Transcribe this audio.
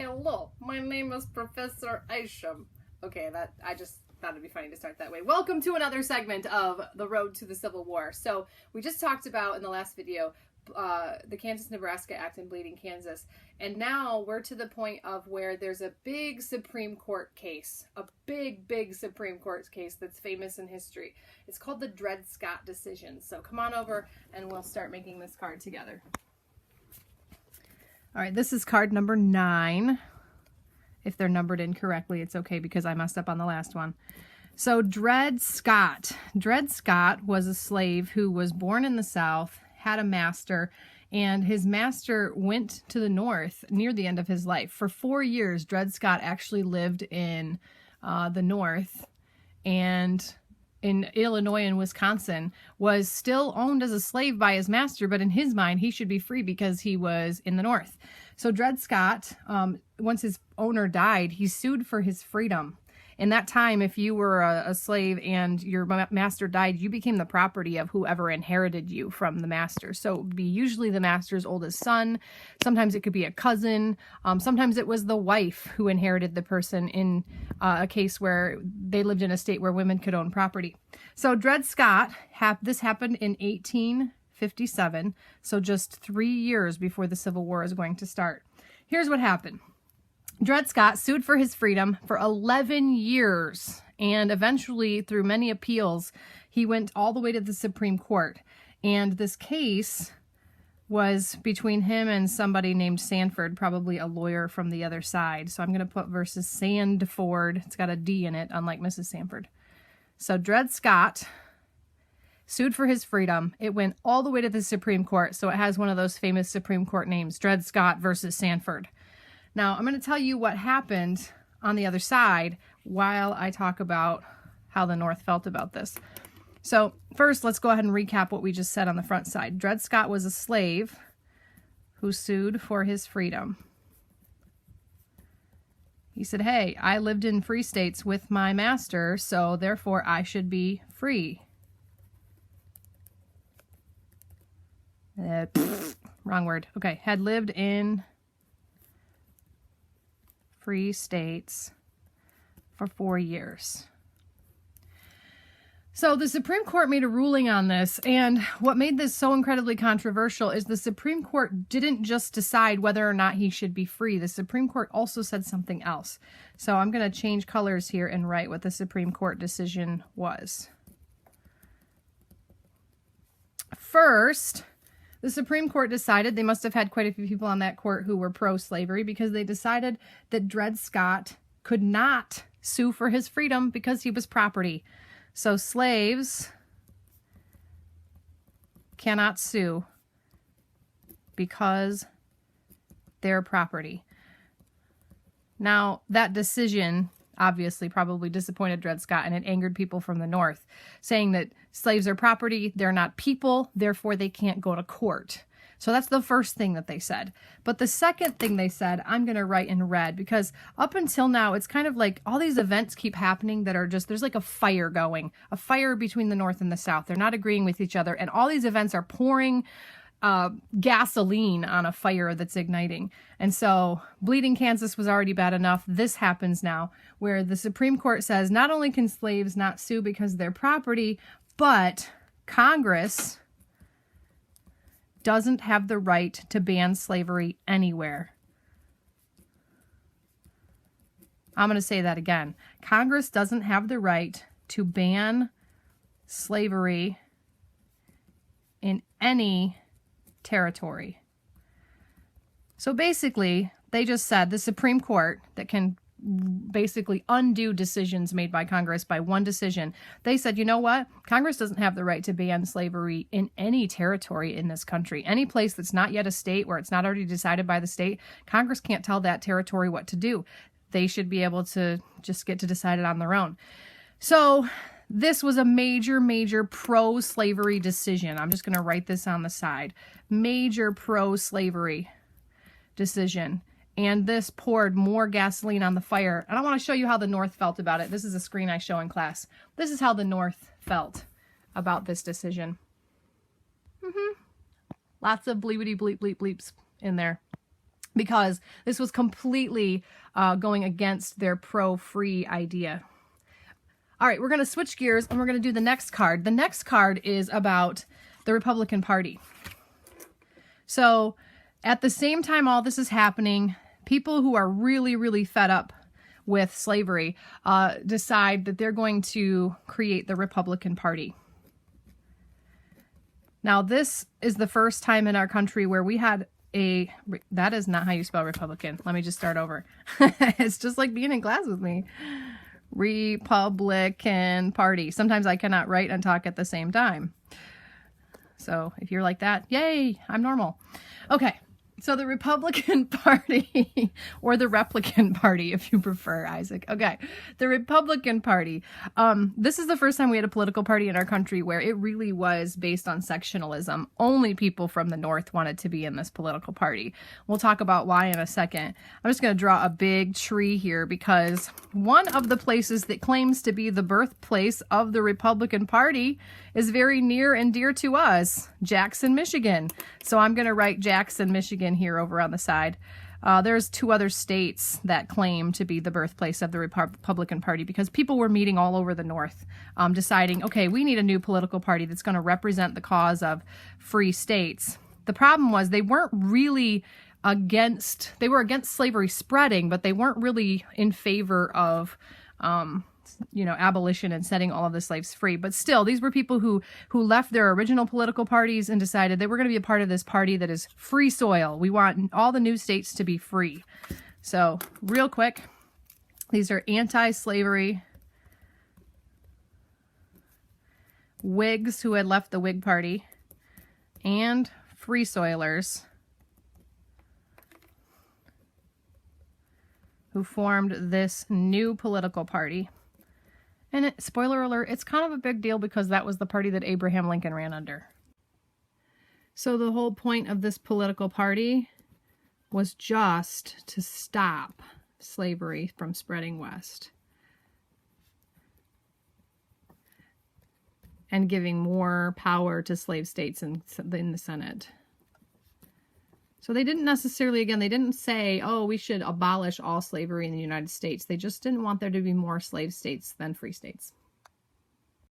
Hello, my name is Professor Isham. Okay, I just thought it'd be funny to start that way. Welcome to another segment of The Road to the Civil War. So we just talked about in the last video the Kansas-Nebraska Act in Bleeding, Kansas. And now we're to the point of where there's a big Supreme Court case. A big Supreme Court case that's famous in history. It's called the Dred Scott decision. So come on over and we'll start making this card together. All right, this is card number 9. If they're numbered incorrectly, it's okay because I messed up on the last one. So Dred Scott. Dred Scott was a slave who was born in the South, had a master, and his master went to the North near the end of his life. For 4 years, Dred Scott actually lived in the North, and in Illinois and Wisconsin, was still owned as a slave by his master, but in his mind, he should be free because he was in the North. So Dred Scott, once his owner died, he sued for his freedom. In that time, if you were a slave and your master died, you became the property of whoever inherited you from the master. So it would be usually the master's oldest son. Sometimes it could be a cousin. Sometimes it was the wife who inherited the person in a case where they lived in a state where women could own property. So Dred Scott, this happened in 1857, so just 3 years before the Civil War is going to start. Here's what happened. Dred Scott sued for his freedom for 11 years, and eventually, through many appeals, he went all the way to the Supreme Court. And this case was between him and somebody named Sanford, probably a lawyer from the other side. So I'm going to put versus Sandford. It's got a D in it, unlike Mrs. Sanford. So Dred Scott sued for his freedom. It went all the way to the Supreme Court, so it has one of those famous Supreme Court names, Dred Scott versus Sanford. Now, I'm going to tell you what happened on the other side while I talk about how the North felt about this. So first, let's go ahead and recap what we just said on the front side. Dred Scott was a slave who sued for his freedom. He said, hey, I lived in free states with my master, so therefore I should be free. Wrong word. Okay, had lived in free states for 4 years. So the Supreme Court made a ruling on this, and what made this so incredibly controversial is the Supreme Court didn't just decide whether or not he should be free. The Supreme Court also said something else. So I'm going to change colors here and write what the Supreme Court decision was. First, the Supreme Court decided, they must have had quite a few people on that court who were pro-slavery, because they decided that Dred Scott could not sue for his freedom because he was property. So slaves cannot sue because they're property. Now, that decision obviously probably disappointed Dred Scott, and it angered people from the North, saying that slaves are property, they're not people, therefore they can't go to court. So that's the first thing that they said. But the second thing they said, I'm going to write in red, because up until now, it's kind of like all these events keep happening that are just, there's like a fire going, a fire between the North and the South. They're not agreeing with each other, and all these events are pouring gasoline on a fire that's igniting. And so Bleeding, Kansas was already bad enough. This happens now, where the Supreme Court says not only can slaves not sue because they're property, but Congress doesn't have the right to ban slavery anywhere. I'm going to say that again. Congress doesn't have the right to ban slavery in any territory. So basically, they just said the Supreme Court, that can basically undo decisions made by Congress by one decision, they said, you know what? Congress doesn't have the right to ban slavery in any territory in this country. Any place that's not yet a state, where it's not already decided by the state, Congress can't tell that territory what to do. They should be able to just get to decide it on their own. So this was a major pro-slavery decision. I'm just going to write this on the side. Major pro-slavery decision. And this poured more gasoline on the fire. And I want to show you how the North felt about it. This is a screen I show in class. This is how the North felt about this decision. Lots of bleepity bleep bleep bleeps in there. because this was completely going against their pro-free idea. All right, we're going to switch gears and we're going to do the next card. The next card is about the Republican Party. So at the same time all this is happening, people who are really, really fed up with slavery decide that they're going to create the Republican Party. Now, this is the first time in our country where we had that is not how you spell Republican. Let me just start over. It's just like being in class with me. Republican Party. Sometimes I cannot write and talk at the same time. So if you're like that, yay, I'm normal. Okay. So the Republican Party, or the Replicant Party, if you prefer, Isaac. Okay, the Republican Party. This is the first time we had a political party in our country where it really was based on sectionalism. Only people from the North wanted to be in this political party. We'll talk about why in a second. I'm just going to draw a big tree here because one of the places that claims to be the birthplace of the Republican Party is very near and dear to us, Jackson, Michigan. So I'm going to write Jackson, Michigan here over on the side. There's 2 other states that claim to be the birthplace of the Republican Party because people were meeting all over the North, deciding, okay, we need a new political party that's going to represent the cause of free states. The problem was they weren't really against slavery spreading, but they weren't really in favor of abolition and setting all of the slaves free. But still, these were people who left their original political parties and decided they were going to be a part of this party that is free soil. We want all the new states to be free. So real quick, these are anti-slavery Whigs who had left the Whig Party and free soilers who formed this new political party. And spoiler alert, it's kind of a big deal because that was the party that Abraham Lincoln ran under. So the whole point of this political party was just to stop slavery from spreading west and giving more power to slave states in the Senate. So they didn't necessarily, again, they didn't say, oh, we should abolish all slavery in the United States. They just didn't want there to be more slave states than free states.